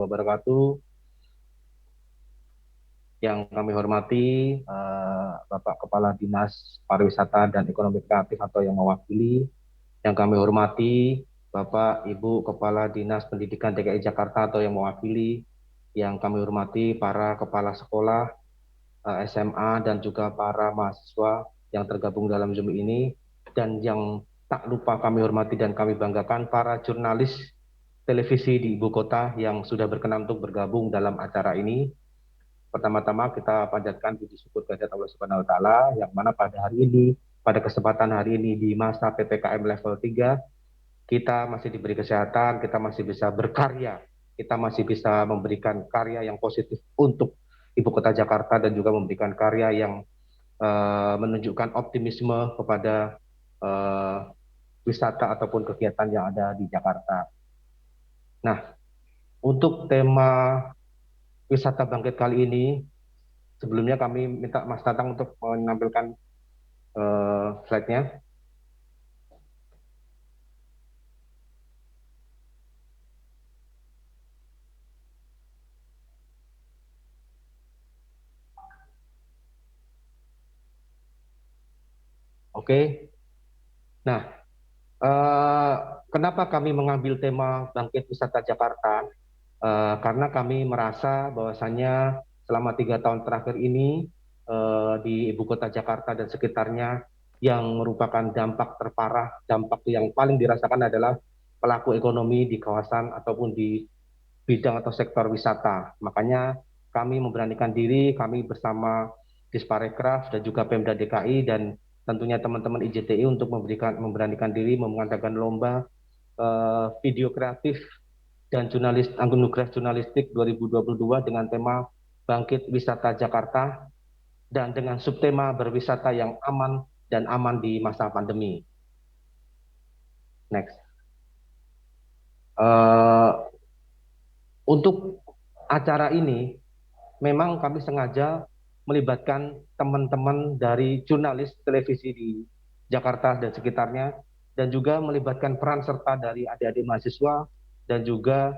Wabarakatuh. Yang kami hormati Bapak Kepala Dinas Pariwisata dan Ekonomi Kreatif atau yang mewakili. Yang kami hormati Bapak Ibu Kepala Dinas Pendidikan DKI Jakarta atau yang mewakili. Yang kami hormati para kepala sekolah SMA dan juga para mahasiswa yang tergabung dalam Zoom ini. Dan yang tak lupa kami hormati dan kami banggakan para jurnalis televisi di ibu kota yang sudah berkenan untuk bergabung dalam acara ini. Pertama-tama kita panjatkan puji syukur kehadirat Allah Subhanahu wa taala yang mana pada hari ini, pada kesempatan hari ini di masa PPKM level 3, kita masih diberi kesehatan, kita masih bisa berkarya, kita masih bisa memberikan karya yang positif untuk ibu kota Jakarta dan juga memberikan karya yang menunjukkan optimisme kepada wisata ataupun kegiatan yang ada di Jakarta. Nah, untuk tema wisata bangkit kali ini, sebelumnya kami minta Mas Tatang untuk menampilkan slide-nya. Oke. Nah, eh, kenapa kami mengambil tema Bangkit Wisata Jakarta? Karena kami merasa bahwasannya selama 3 tahun terakhir ini di ibu kota Jakarta dan sekitarnya yang merupakan dampak terparah, dampak yang paling dirasakan adalah pelaku ekonomi di kawasan ataupun di bidang atau sektor wisata. Makanya kami memberanikan diri, kami bersama Disparekraf dan juga Pemda DKI dan tentunya teman-teman IJTI untuk memberanikan diri mengadakan lomba video kreatif dan anugerah jurnalistik 2022 dengan tema Bangkit Wisata Jakarta dan dengan subtema berwisata yang aman dan aman di masa pandemi. Next. Uh, untuk acara ini memang kami sengaja melibatkan teman-teman dari jurnalis televisi di Jakarta dan sekitarnya, dan juga melibatkan peran serta dari adik-adik mahasiswa dan juga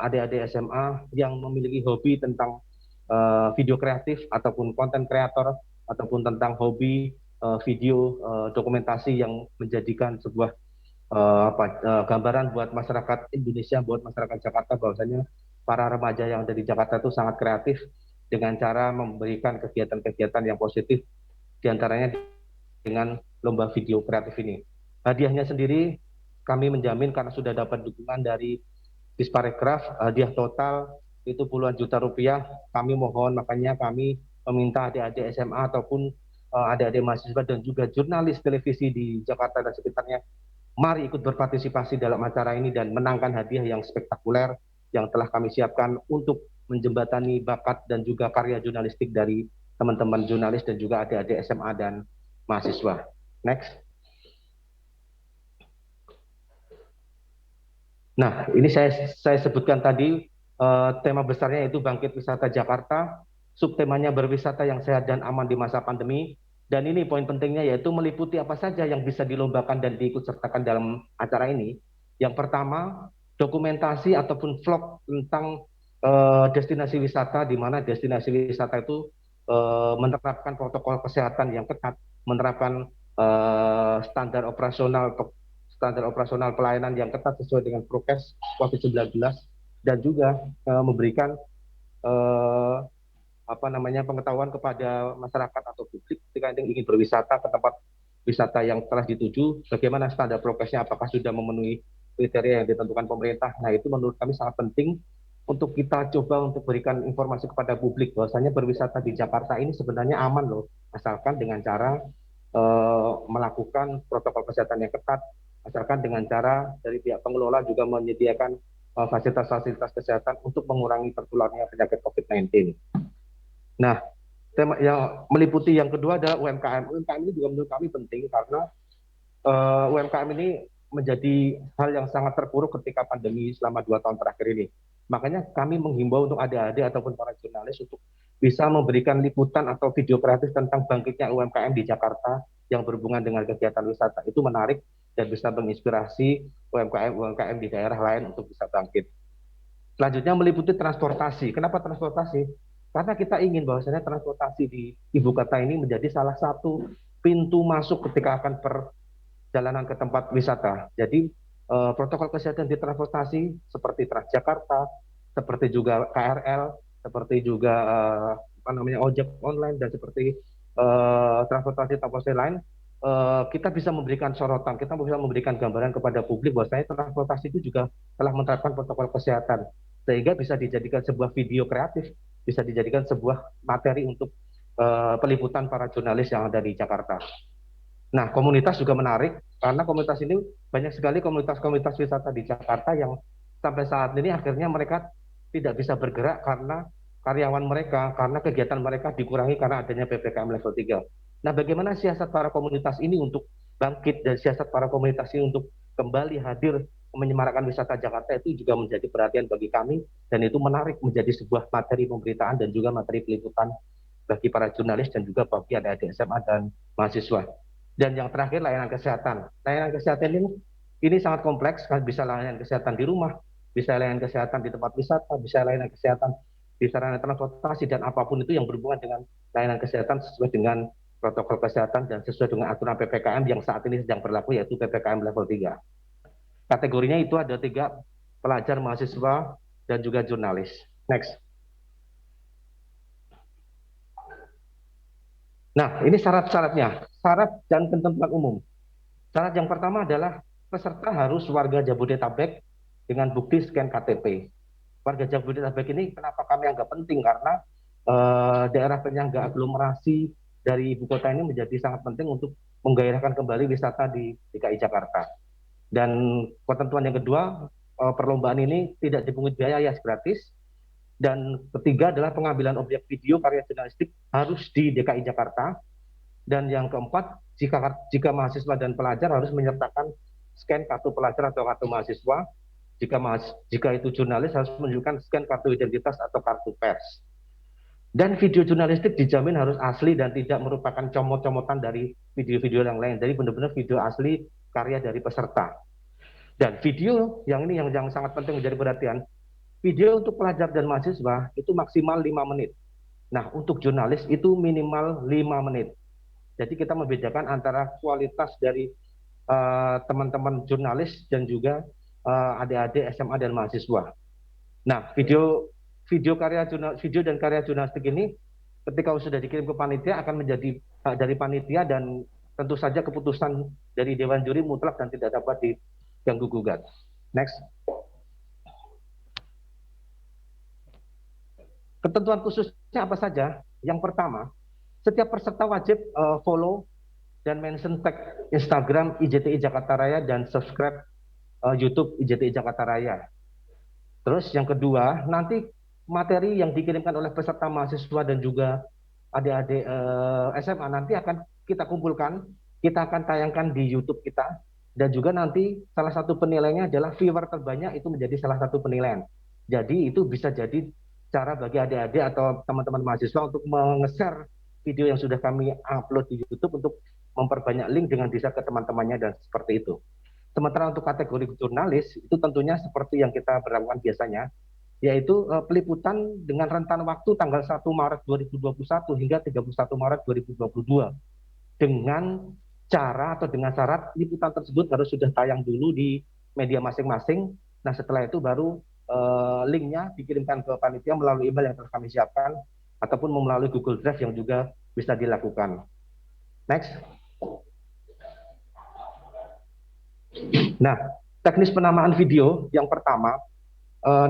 adik-adik SMA yang memiliki hobi tentang video kreatif ataupun konten kreator ataupun tentang hobi video dokumentasi yang menjadikan sebuah gambaran buat masyarakat Indonesia, buat masyarakat Jakarta bahwasanya para remaja yang ada di Jakarta itu sangat kreatif dengan cara memberikan kegiatan-kegiatan yang positif, diantaranya dengan lomba video kreatif ini. Hadiahnya sendiri kami menjamin karena sudah dapat dukungan dari Disparekraf, hadiah total itu puluhan juta rupiah. Kami mohon, makanya kami meminta adik-adik SMA ataupun adik-adik mahasiswa dan juga jurnalis televisi di Jakarta dan sekitarnya, mari ikut berpartisipasi dalam acara ini dan menangkan hadiah yang spektakuler yang telah kami siapkan untuk menjembatani bakat dan juga karya jurnalistik dari teman-teman jurnalis dan juga adik-adik SMA dan mahasiswa. Next. Nah, ini saya sebutkan tadi tema besarnya itu Bangkit Wisata Jakarta, subtemanya berwisata yang sehat dan aman di masa pandemi. Dan ini poin pentingnya yaitu meliputi apa saja yang bisa dilombakan dan diikutsertakan dalam acara ini. Yang pertama, dokumentasi ataupun vlog tentang destinasi wisata, di mana destinasi wisata itu menerapkan protokol kesehatan yang ketat, menerapkan standar operasional pelayanan yang ketat sesuai dengan prokes COVID-19 dan juga memberikan eh, pengetahuan kepada masyarakat atau publik ketika ingin berwisata ke tempat wisata yang telah dituju, bagaimana standar prokesnya, apakah sudah memenuhi kriteria yang ditentukan pemerintah. Nah, itu menurut kami sangat penting untuk kita coba untuk berikan informasi kepada publik bahwasanya berwisata di Jakarta ini sebenarnya aman loh, asalkan dengan cara melakukan protokol kesehatan yang ketat, asalkan dengan cara dari pihak pengelola juga menyediakan fasilitas-fasilitas kesehatan untuk mengurangi tertularnya penyakit COVID-19. Nah, tema yang meliputi yang kedua adalah UMKM. UMKM ini juga menurut kami penting karena UMKM ini menjadi hal yang sangat terpuruk ketika pandemi selama 2 tahun terakhir ini. Makanya kami menghimbau untuk adik-adik ataupun para jurnalis untuk bisa memberikan liputan atau video kreatif tentang bangkitnya UMKM di Jakarta yang berhubungan dengan kegiatan wisata. Itu menarik dan bisa menginspirasi UMKM-UMKM di daerah lain untuk bisa bangkit. Selanjutnya meliputi transportasi. Kenapa transportasi? Karena kita ingin bahwasanya transportasi di ibu kota ini menjadi salah satu pintu masuk ketika akan perjalanan ke tempat wisata. Jadi protokol kesehatan di transportasi seperti Transjakarta, seperti juga KRL, seperti juga apa namanya ojek online dan seperti transportasi lain, kita bisa memberikan sorotan, kita bisa memberikan gambaran kepada publik bahwasanya transportasi itu juga telah menerapkan protokol kesehatan, sehingga bisa dijadikan sebuah video kreatif, bisa dijadikan sebuah materi untuk peliputan para jurnalis yang ada di Jakarta. Nah, komunitas juga menarik karena komunitas ini banyak sekali komunitas-komunitas wisata di Jakarta yang sampai saat ini akhirnya mereka tidak bisa bergerak karena karyawan mereka, karena kegiatan mereka dikurangi karena adanya PPKM level 3. Nah, bagaimana siasat para komunitas ini untuk bangkit dan siasat para komunitas ini untuk kembali hadir menyemarakkan wisata Jakarta itu juga menjadi perhatian bagi kami dan itu menarik menjadi sebuah materi pemberitaan dan juga materi peliputan bagi para jurnalis dan juga bagi adik-adik SMA dan mahasiswa. Dan yang terakhir layanan kesehatan. Layanan kesehatan ini sangat kompleks, bisa layanan kesehatan di rumah, bisa layanan kesehatan di tempat wisata, bisa layanan kesehatan di sarana transportasi dan apapun itu yang berhubungan dengan layanan kesehatan sesuai dengan protokol kesehatan dan sesuai dengan aturan PPKM yang saat ini sedang berlaku yaitu PPKM level 3. Kategorinya itu ada 3, pelajar, mahasiswa, dan juga jurnalis. Next. Nah, ini syarat-syaratnya, syarat dan ketentuan umum. Syarat yang pertama adalah peserta harus warga Jabodetabek dengan bukti scan KTP. Warga Jabodetabek ini kenapa kami anggap penting karena daerah penyangga aglomerasi dari ibu kota ini menjadi sangat penting untuk menggairahkan kembali wisata di DKI Jakarta. Dan ketentuan yang kedua, perlombaan ini tidak dipungut biaya, ya gratis. Dan ketiga adalah pengambilan objek video karya jurnalistik harus di DKI Jakarta. Dan yang keempat, jika mahasiswa dan pelajar harus menyertakan scan kartu pelajar atau kartu mahasiswa. Jika itu jurnalis harus menunjukkan scan kartu identitas atau kartu pers. Dan video jurnalistik dijamin harus asli dan tidak merupakan comot-comotan dari video-video yang lain. Jadi benar-benar video asli karya dari peserta. Dan video yang ini yang sangat penting menjadi perhatian, video untuk pelajar dan mahasiswa itu maksimal 5 menit. Nah, untuk jurnalis itu minimal 5 menit. Jadi kita membedakan antara kualitas dari teman-teman jurnalis dan juga adik-adik SMA dan mahasiswa. Nah, video dan karya jurnalistik ini ketika sudah dikirim ke panitia akan menjadi hak dari panitia dan tentu saja keputusan dari dewan juri mutlak dan tidak dapat diganggu gugat. Next. Ketentuan khususnya apa saja? Yang pertama, setiap peserta wajib follow dan mention tag Instagram IJTI Jakarta Raya dan subscribe YouTube IJTI Jakarta Raya. Terus yang kedua, nanti materi yang dikirimkan oleh peserta mahasiswa dan juga adik-adik SMA nanti akan kita kumpulkan, kita akan tayangkan di YouTube kita, dan juga nanti salah satu penilaiannya adalah viewer terbanyak itu menjadi salah satu penilaian. Jadi itu bisa jadi cara bagi adik-adik atau teman-teman mahasiswa untuk meng-share video yang sudah kami upload di YouTube untuk memperbanyak link dengan bisa ke teman-temannya dan seperti itu. Sementara untuk kategori jurnalis itu tentunya seperti yang kita berlakukan biasanya, yaitu peliputan dengan rentan waktu tanggal 1 Maret 2021 hingga 31 Maret 2022 dengan cara atau dengan syarat liputan tersebut harus sudah tayang dulu di media masing-masing. Nah, setelah itu baru linknya dikirimkan ke panitia melalui email yang telah kami siapkan ataupun melalui Google Drive yang juga bisa dilakukan. Next. Nah, teknis penamaan video yang pertama,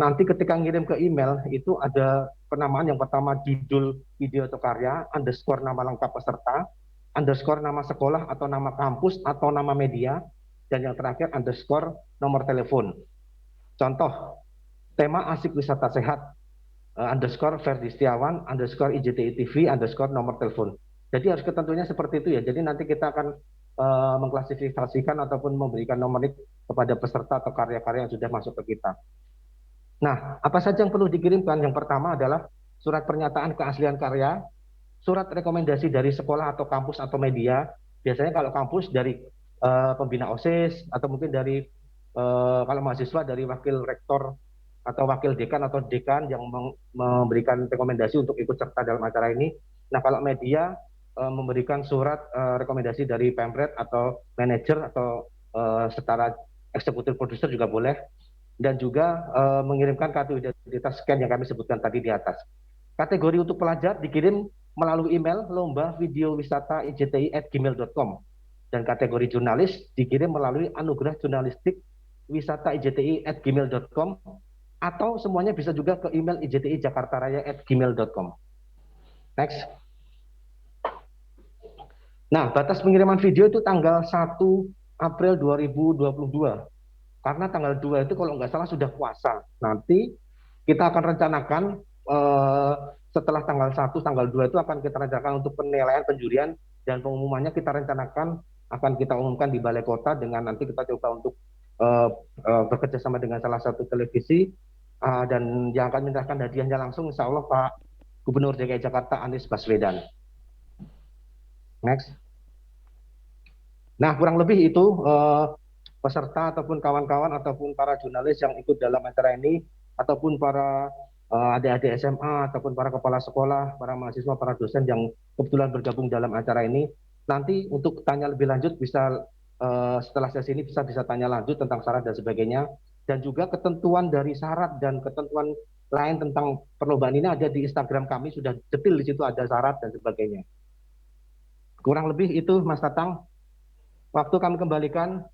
nanti ketika ngirim ke email itu ada penamaan yang pertama judul video atau karya, underscore nama lengkap peserta, underscore nama sekolah atau nama kampus atau nama media, dan yang terakhir underscore nomor telepon. Contoh, tema asik wisata sehat, underscore Ferdi Setiawan, underscore IJTI TV, underscore nomor telepon. Jadi harus ketentunya seperti itu ya. Jadi nanti kita akan mengklasifikasikan ataupun memberikan nomor kepada peserta atau karya-karya yang sudah masuk ke kita. Nah, apa saja yang perlu dikirimkan? Yang pertama adalah surat pernyataan keaslian karya, surat rekomendasi dari sekolah atau kampus atau media. Biasanya kalau kampus dari pembina OSIS atau mungkin dari kalau mahasiswa dari wakil rektor atau wakil dekan atau dekan yang memberikan rekomendasi untuk ikut serta dalam acara ini. Nah, kalau media memberikan surat rekomendasi dari Pemret atau manajer atau setara eksekutif produser juga boleh, dan juga mengirimkan kartu identitas scan yang kami sebutkan tadi di atas. Kategori untuk pelajar dikirim melalui email lomba video wisata ijti@gmail.com, dan kategori jurnalis dikirim melalui anugerah jurnalistik wisata ijti@gmail.com, atau semuanya bisa juga ke email ijti-jakartaraya@gmail.com. Next. Nah, batas pengiriman video itu tanggal 1 April 2022. Karena tanggal 2 itu kalau nggak salah sudah puasa. Nanti kita akan rencanakan eh, setelah tanggal 1, tanggal 2 itu akan kita rencanakan untuk penilaian penjurian, dan pengumumannya kita rencanakan akan kita umumkan di Balai Kota, dengan nanti kita coba untuk bekerja sama dengan salah satu televisi, dan yang akan menyerahkan hadiahnya langsung insya Allah Pak Gubernur DKI Jakarta Anies Baswedan. Next. Nah, kurang lebih itu peserta ataupun kawan-kawan ataupun para jurnalis yang ikut dalam acara ini, ataupun para adik-adik SMA ataupun para kepala sekolah, para mahasiswa, para dosen yang kebetulan bergabung dalam acara ini. Nanti untuk tanya lebih lanjut bisa setelah sesi ini bisa tanya lanjut tentang syarat dan sebagainya, dan juga ketentuan dari syarat dan ketentuan lain tentang perlombaan ini ada di Instagram kami, sudah detail di situ, ada syarat dan sebagainya. Kurang lebih itu Mas Tatang. Waktu kami kembalikan